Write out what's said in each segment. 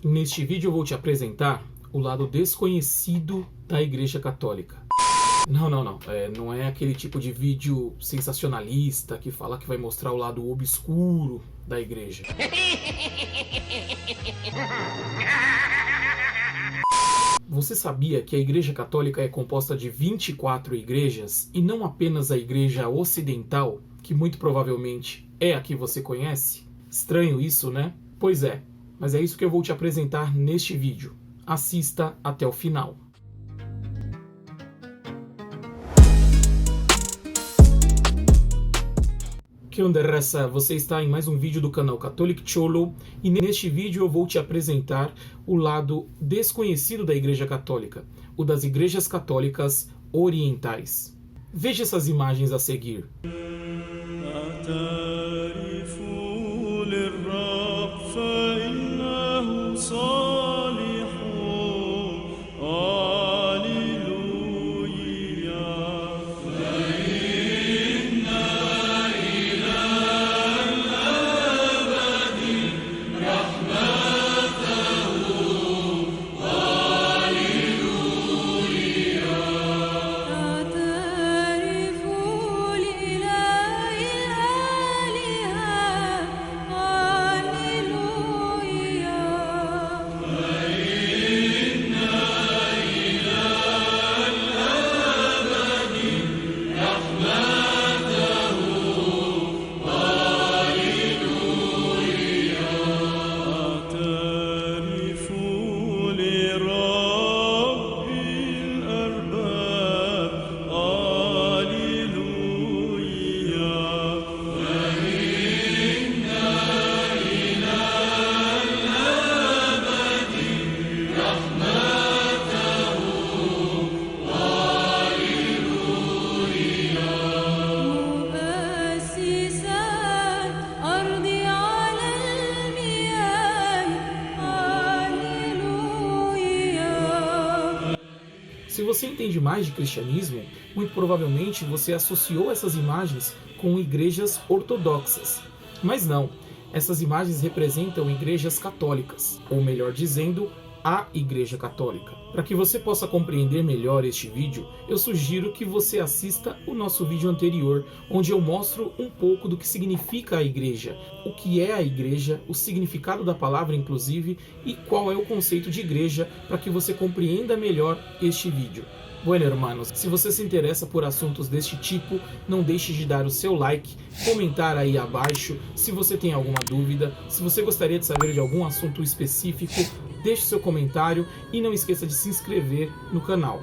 Neste vídeo eu vou te apresentar o lado desconhecido da Igreja Católica. Não é aquele tipo de vídeo sensacionalista que fala que vai mostrar o lado obscuro da Igreja. Você sabia que a Igreja Católica é composta de 24 igrejas e não apenas a Igreja Ocidental, que muito provavelmente é a que você conhece? Estranho isso, né? Pois é, mas é isso que eu vou te apresentar neste vídeo. Assista até o final. Que onda, raça? Você está em mais um vídeo do canal Catholic Cholo e neste vídeo eu vou te apresentar o lado desconhecido da Igreja Católica, o das igrejas católicas orientais. Veja essas imagens a seguir. Se você entende mais de cristianismo, muito provavelmente você associou essas imagens com igrejas ortodoxas. Mas não, essas imagens representam igrejas católicas, ou melhor dizendo, a Igreja Católica. Para que você possa compreender melhor este vídeo, eu sugiro que você assista o nosso vídeo anterior, onde eu mostro um pouco do que significa a Igreja, o que é a Igreja, o significado da palavra inclusive, e qual é o conceito de Igreja, para que você compreenda melhor este vídeo. Bueno, hermanos, se você se interessa por assuntos deste tipo, não deixe de dar o seu like, comentar aí abaixo se você tem alguma dúvida, se você gostaria de saber de algum assunto específico, deixe seu comentário e não esqueça de se inscrever no canal.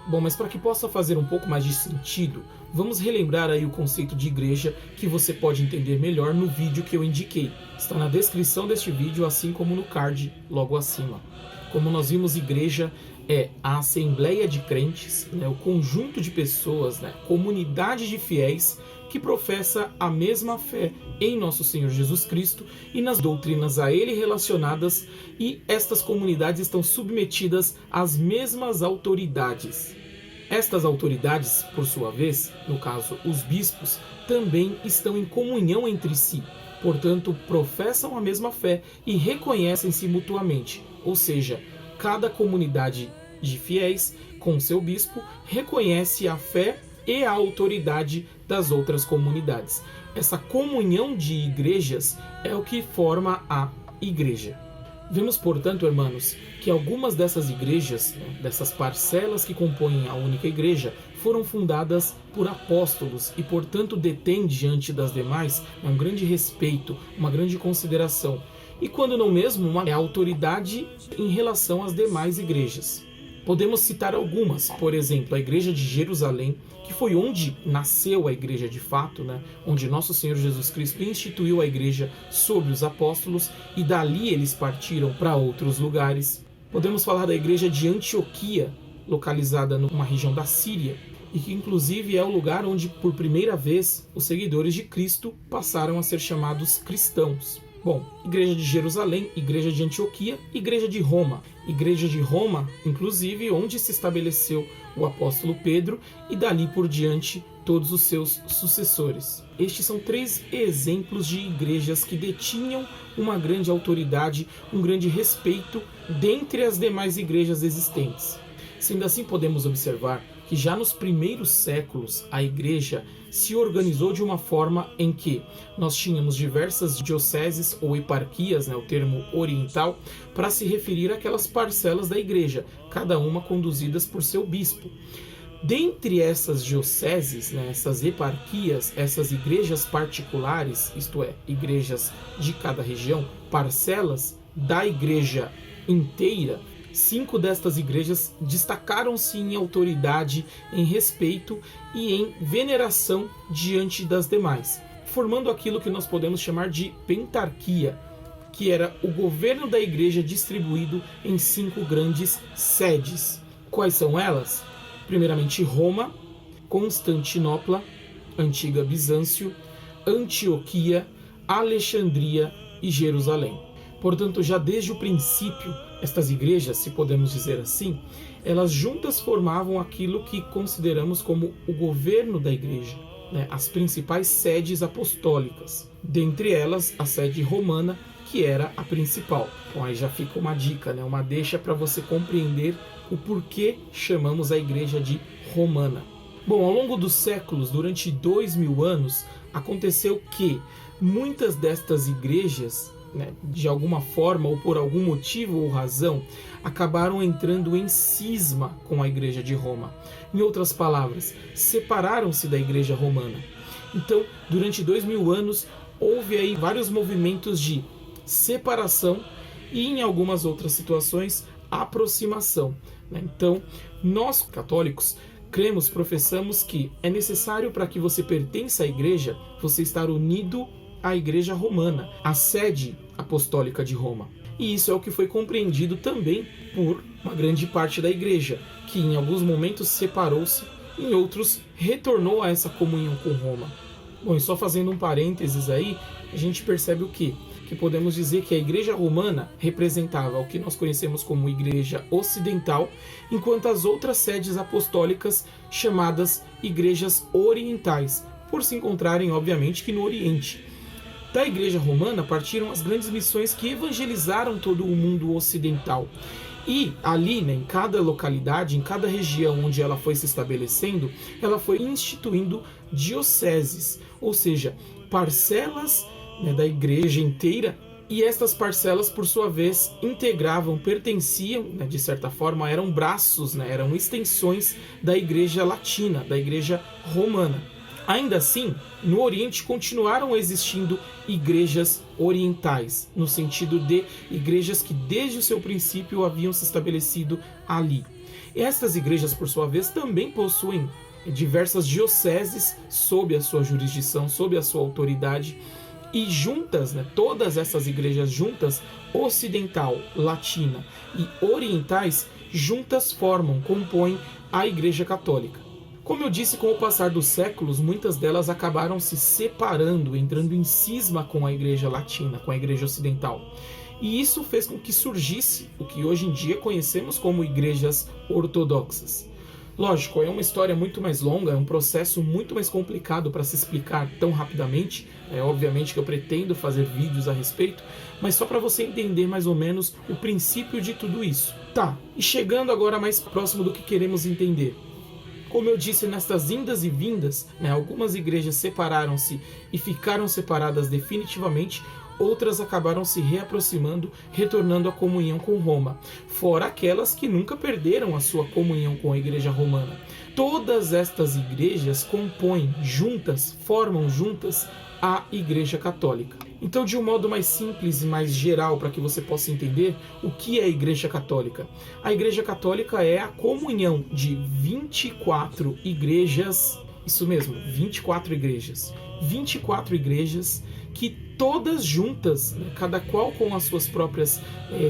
Bom, mas para que possa fazer um pouco mais de sentido, vamos relembrar aí o conceito de igreja que você pode entender melhor no vídeo que eu indiquei. Está na descrição deste vídeo, assim como no card logo acima. Como nós vimos, igreja é a assembleia de crentes, o conjunto de pessoas, comunidade de fiéis que professa a mesma fé em nosso Senhor Jesus Cristo e nas doutrinas a Ele relacionadas, e estas comunidades estão submetidas às mesmas autoridades. Estas autoridades, por sua vez, no caso os bispos, também estão em comunhão entre si, portanto professam a mesma fé e reconhecem-se mutuamente, ou seja, cada comunidade de fiéis, com seu bispo, reconhece a fé e a autoridade das outras comunidades. Essa comunhão de igrejas é o que forma a igreja. Vemos, portanto, irmãos, que algumas dessas igrejas, dessas parcelas que compõem a única igreja, foram fundadas por apóstolos e, portanto, detêm diante das demais um grande respeito, uma grande consideração. E quando não mesmo, uma autoridade em relação às demais igrejas. Podemos citar algumas, por exemplo, a Igreja de Jerusalém, que foi onde nasceu a igreja de fato, onde nosso Senhor Jesus Cristo instituiu a igreja sobre os apóstolos e dali eles partiram para outros lugares. Podemos falar da Igreja de Antioquia, localizada numa região da Síria, e que inclusive é o lugar onde por primeira vez os seguidores de Cristo passaram a ser chamados cristãos. Bom, Igreja de Jerusalém, Igreja de Antioquia, Igreja de Roma. Igreja de Roma, inclusive, onde se estabeleceu o apóstolo Pedro e dali por diante todos os seus sucessores. Estes são 3 exemplos de igrejas que detinham uma grande autoridade, um grande respeito dentre as demais igrejas existentes. Sendo assim, podemos observar que já nos primeiros séculos a igreja se organizou de uma forma em que nós tínhamos diversas dioceses ou eparquias, o termo oriental, para se referir àquelas parcelas da igreja, cada uma conduzidas por seu bispo. Dentre essas dioceses, essas eparquias, essas igrejas particulares, isto é, igrejas de cada região, parcelas da igreja inteira, 5 destas igrejas destacaram-se em autoridade, em respeito e em veneração diante das demais, formando aquilo que nós podemos chamar de pentarquia, que era o governo da igreja distribuído em 5 grandes sedes. Quais são elas? Primeiramente Roma, Constantinopla, Antiga Bizâncio, Antioquia, Alexandria e Jerusalém. Portanto, já desde o princípio, estas igrejas, se podemos dizer assim, elas juntas formavam aquilo que consideramos como o governo da igreja, as principais sedes apostólicas. Dentre elas, a sede romana, que era a principal. Então aí já fica uma dica, uma deixa para você compreender o porquê chamamos a igreja de romana. Bom, ao longo dos séculos, durante 2000 anos, aconteceu que muitas destas igrejas, de alguma forma ou por algum motivo ou razão, acabaram entrando em cisma com a igreja de Roma. Em outras palavras, separaram-se da igreja romana. Então, durante 2000 anos, houve aí vários movimentos de separação e, em algumas outras situações, aproximação. Então, nós católicos cremos, professamos que é necessário, para que você pertença à igreja, você estar unido à igreja romana, a sede apostólica de Roma. E isso é o que foi compreendido também por uma grande parte da igreja, que em alguns momentos separou-se, em outros retornou a essa comunhão com Roma. Bom, e só fazendo um parênteses aí, a gente percebe o quê? Que podemos dizer que a igreja romana representava o que nós conhecemos como igreja ocidental, enquanto as outras sedes apostólicas chamadas igrejas orientais, por se encontrarem, obviamente, que no Oriente. Da igreja romana partiram as grandes missões que evangelizaram todo o mundo ocidental. E ali, em cada localidade, em cada região onde ela foi se estabelecendo, ela foi instituindo dioceses, ou seja, parcelas da igreja inteira, e estas parcelas, por sua vez, integravam, pertenciam, de certa forma, eram braços, eram extensões da igreja latina, da igreja romana. Ainda assim, no Oriente continuaram existindo igrejas orientais, no sentido de igrejas que desde o seu princípio haviam se estabelecido ali. E estas igrejas, por sua vez, também possuem diversas dioceses sob a sua jurisdição, sob a sua autoridade, e juntas, todas essas igrejas juntas, ocidental, latina e orientais, juntas compõem a Igreja Católica. Como eu disse, com o passar dos séculos, muitas delas acabaram se separando, entrando em cisma com a igreja latina, com a igreja ocidental. E isso fez com que surgisse o que hoje em dia conhecemos como igrejas ortodoxas. Lógico, é uma história muito mais longa, é um processo muito mais complicado para se explicar tão rapidamente. Obviamente que eu pretendo fazer vídeos a respeito, mas só para você entender mais ou menos o princípio de tudo isso. Tá, e chegando agora mais próximo do que queremos entender. Como eu disse, nestas indas e vindas, algumas igrejas separaram-se e ficaram separadas definitivamente, outras acabaram se reaproximando, retornando à comunhão com Roma, fora aquelas que nunca perderam a sua comunhão com a igreja romana. Todas estas igrejas compõem juntas, formam juntas a Igreja Católica. Então, de um modo mais simples e mais geral, para que você possa entender o que é a Igreja Católica. A Igreja Católica é a comunhão de 24 igrejas, isso mesmo, 24 igrejas. 24 igrejas que todas juntas, cada qual com as suas próprias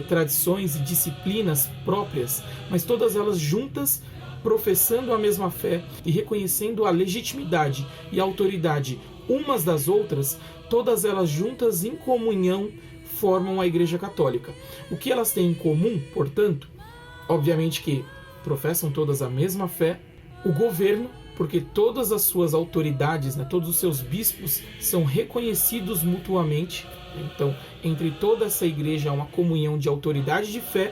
tradições e disciplinas próprias, mas todas elas juntas professando a mesma fé e reconhecendo a legitimidade e a autoridade umas das outras, todas elas juntas em comunhão formam a Igreja Católica. O que elas têm em comum, portanto? Obviamente que professam todas a mesma fé, o governo, porque todas as suas autoridades, né, todos os seus bispos são reconhecidos mutuamente. Então, entre toda essa igreja há uma comunhão de autoridade de fé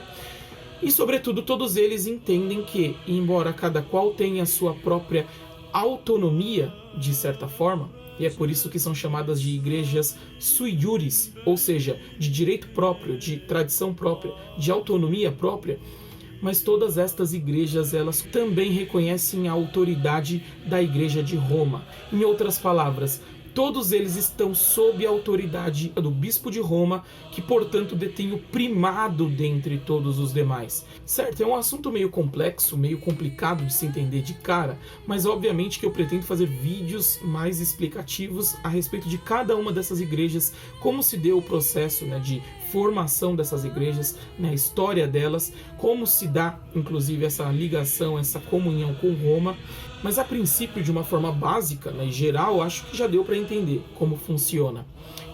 e, sobretudo, todos eles entendem que, embora cada qual tenha a sua própria autonomia, de certa forma, e é por isso que são chamadas de igrejas sui juris, ou seja, de direito próprio, de tradição própria, de autonomia própria, mas todas estas igrejas, elas também reconhecem a autoridade da Igreja de Roma. Em outras palavras, todos eles estão sob a autoridade do Bispo de Roma, que, portanto, detém o primado dentre todos os demais. Certo, é um assunto meio complexo, meio complicado de se entender de cara, mas obviamente que eu pretendo fazer vídeos mais explicativos a respeito de cada uma dessas igrejas, como se deu o processo, né, de formação dessas igrejas, né, a história delas, como se dá, inclusive, essa ligação, essa comunhão com Roma. Mas a princípio, de uma forma básica, né, geral, acho que já deu para entender como funciona.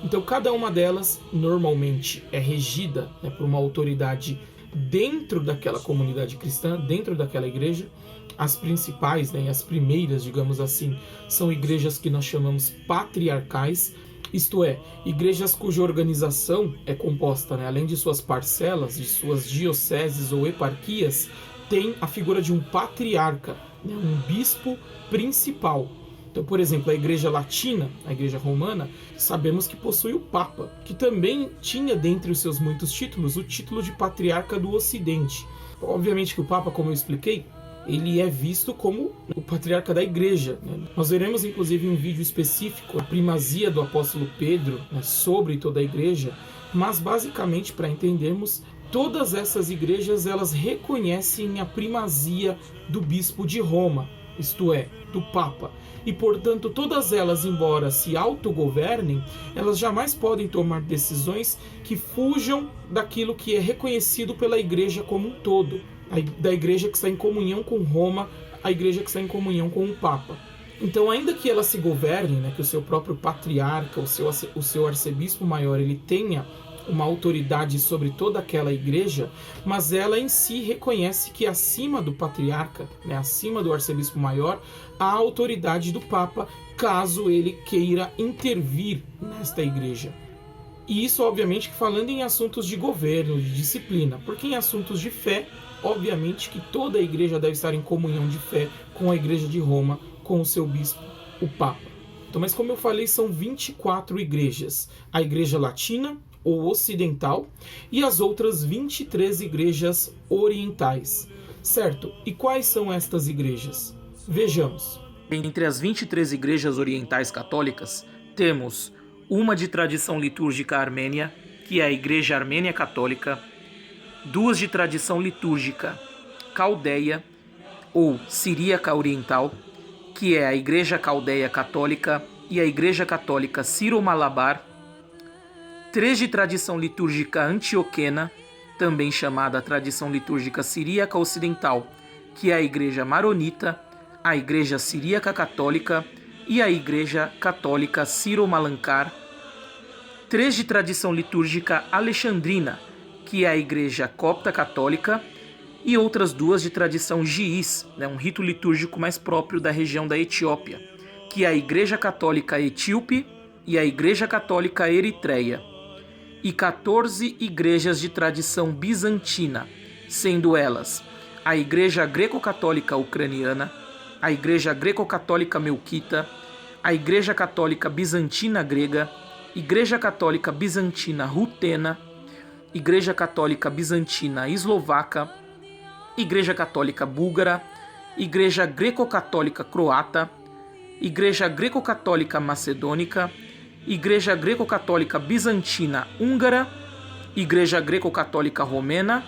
Então, cada uma delas normalmente é regida, né, por uma autoridade dentro daquela comunidade cristã, dentro daquela igreja. As principais, né, as primeiras, digamos assim, são igrejas que nós chamamos patriarcais, isto é, igrejas cuja organização é composta, né, além de suas parcelas, de suas dioceses ou eparquias, tem a figura de um patriarca, né, um bispo principal. Então, por exemplo, a Igreja Latina, a Igreja Romana, sabemos que possui o Papa, que também tinha dentre os seus muitos títulos o título de Patriarca do Ocidente. Obviamente que o Papa, como eu expliquei, ele é visto como o patriarca da igreja, né? Nós veremos inclusive um vídeo específico, a primazia do apóstolo Pedro, né, sobre toda a igreja, mas basicamente, para entendermos, todas essas igrejas, elas reconhecem a primazia do bispo de Roma, isto é, do Papa. E, portanto, todas elas, embora se autogovernem, elas jamais podem tomar decisões que fujam daquilo que é reconhecido pela igreja como um todo, da igreja que está em comunhão com Roma, a igreja que está em comunhão com o Papa. Então, ainda que elas se governem, né, que o seu próprio patriarca, o seu arcebispo maior, ele tenha uma autoridade sobre toda aquela igreja, mas ela em si reconhece que acima do patriarca, né, acima do arcebispo maior, há a autoridade do Papa, caso ele queira intervir nesta igreja. E isso, obviamente, falando em assuntos de governo, de disciplina, porque em assuntos de fé, obviamente que toda a igreja deve estar em comunhão de fé com a Igreja de Roma, com o seu bispo, o Papa. Então, mas como eu falei, são 24 igrejas. A Igreja Latina, ou Ocidental, e as outras 23 igrejas orientais. Certo? E quais são estas igrejas? Vejamos. Entre as 23 igrejas orientais católicas, temos uma de tradição litúrgica armênia, que é a Igreja Armênia Católica, duas de tradição litúrgica caldeia ou siríaca oriental, que é a Igreja Caldeia Católica e a Igreja Católica Síro-Malabar, três de tradição litúrgica antioquena, também chamada tradição litúrgica siríaca ocidental, que é a Igreja Maronita, a Igreja Siríaca Católica e a Igreja Católica Síro-Malankar, três de tradição litúrgica alexandrina, que é a Igreja Copta Católica, e outras duas de tradição giís, um rito litúrgico mais próprio da região da Etiópia, que é a Igreja Católica Etíope e a Igreja Católica Eritreia, e 14 igrejas de tradição bizantina, sendo elas a Igreja Greco-Católica Ucraniana, a Igreja Greco-Católica Melquita, a Igreja Católica Bizantina Grega, Igreja Católica Bizantina Rutena, Igreja Católica Bizantina Eslovaca, Igreja Católica Búlgara, Igreja Greco-Católica Croata, Igreja Greco-Católica Macedônica, Igreja Greco-Católica Bizantina Húngara, Igreja Greco-Católica Romena,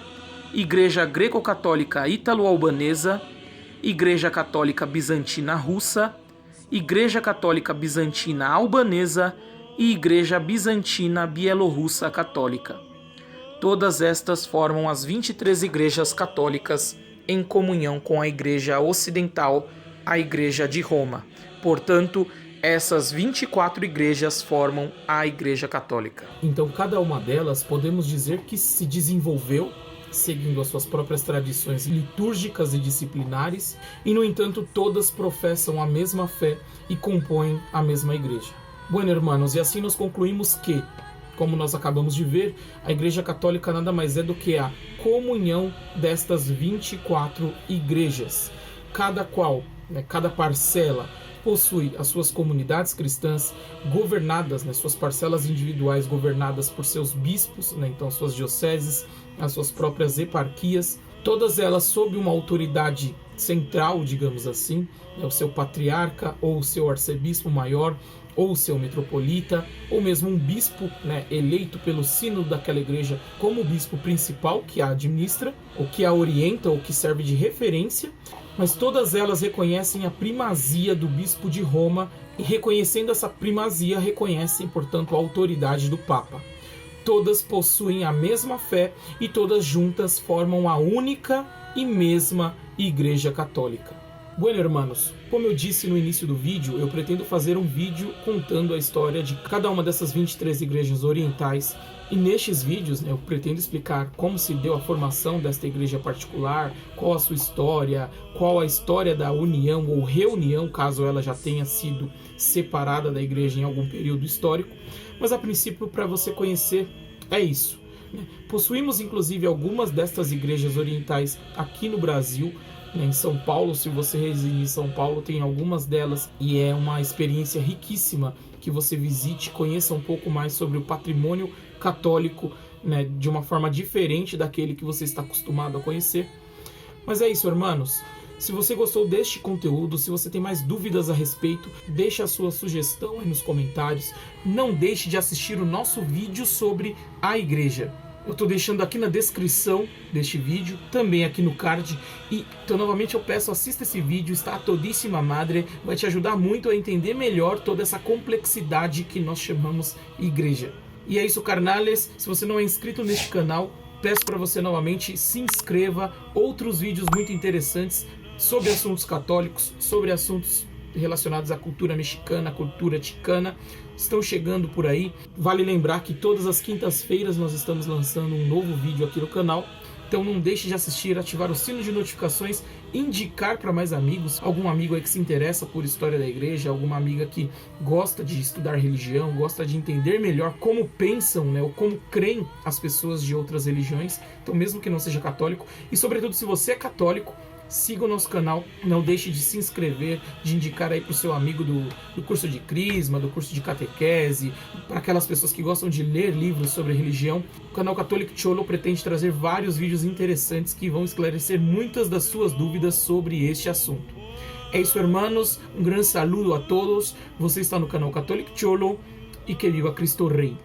Igreja Greco-Católica Ítalo-Albanesa, Igreja Católica Bizantina Russa, Igreja Católica Bizantina Albanesa e Igreja Bizantina Bielorrussa Católica. Todas estas formam as 23 igrejas católicas em comunhão com a Igreja Ocidental, a Igreja de Roma. Portanto, Essas 24 igrejas formam a Igreja Católica. Então, cada uma delas podemos dizer que se desenvolveu seguindo as suas próprias tradições litúrgicas e disciplinares, e, no entanto, todas professam a mesma fé e compõem a mesma igreja. Bueno, hermanos, e assim nós concluímos que, como nós acabamos de ver, a Igreja Católica nada mais é do que a comunhão destas 24 igrejas, cada qual, cada parcela, possui as suas comunidades cristãs governadas, suas parcelas individuais governadas por seus bispos, então suas dioceses, as suas próprias eparquias, todas elas sob uma autoridade central, digamos assim, o seu patriarca ou o seu arcebispo maior, ou o seu metropolita, ou mesmo um bispo eleito pelo sínodo daquela igreja como o bispo principal que a administra, ou que a orienta, ou que serve de referência, mas todas elas reconhecem a primazia do bispo de Roma e, reconhecendo essa primazia, reconhecem, portanto, a autoridade do Papa. Todas possuem a mesma fé e todas juntas formam a única e mesma Igreja Católica. Bueno, hermanos, como eu disse no início do vídeo, eu pretendo fazer um vídeo contando a história de cada uma dessas 23 igrejas orientais. E nestes vídeos eu pretendo explicar como se deu a formação desta igreja particular, qual a sua história, qual a história da união ou reunião, caso ela já tenha sido separada da igreja em algum período histórico. Mas a princípio, para você conhecer, é isso. Possuímos inclusive algumas destas igrejas orientais aqui no Brasil, em São Paulo. Se você reside em São Paulo, tem algumas delas e é uma experiência riquíssima que você visite, conheça um pouco mais sobre o patrimônio católico, de uma forma diferente daquele que você está acostumado a conhecer. Mas é isso, hermanos. Se você gostou deste conteúdo, se você tem mais dúvidas a respeito, deixe a sua sugestão aí nos comentários. Não deixe de assistir o nosso vídeo sobre a igreja. Eu estou deixando aqui na descrição deste vídeo, também aqui no card. E então, novamente, eu peço, assista esse vídeo, está a todíssima madre, vai te ajudar muito a entender melhor toda essa complexidade que nós chamamos igreja. E é isso, carnales. Se você não é inscrito neste canal, peço para você novamente se inscreva. Outros vídeos muito interessantes sobre assuntos católicos, sobre assuntos relacionados à cultura mexicana, à cultura ticana, estão chegando por aí. Vale lembrar que todas as quintas-feiras nós estamos lançando um novo vídeo aqui no canal. Então não deixe de assistir, ativar o sino de notificações, indicar para mais amigos, algum amigo aí que se interessa por história da igreja, alguma amiga que gosta de estudar religião, gosta de entender melhor como pensam, ou como creem as pessoas de outras religiões, então mesmo que não seja católico. E sobretudo, se você é católico, siga o nosso canal, não deixe de se inscrever, de indicar aí para o seu amigo do curso de Crisma, do curso de Catequese, para aquelas pessoas que gostam de ler livros sobre religião. O canal Catholic Cholo pretende trazer vários vídeos interessantes que vão esclarecer muitas das suas dúvidas sobre este assunto. É isso, hermanos, um grande saludo a todos, você está no canal Catholic Cholo e que viva Cristo Rei.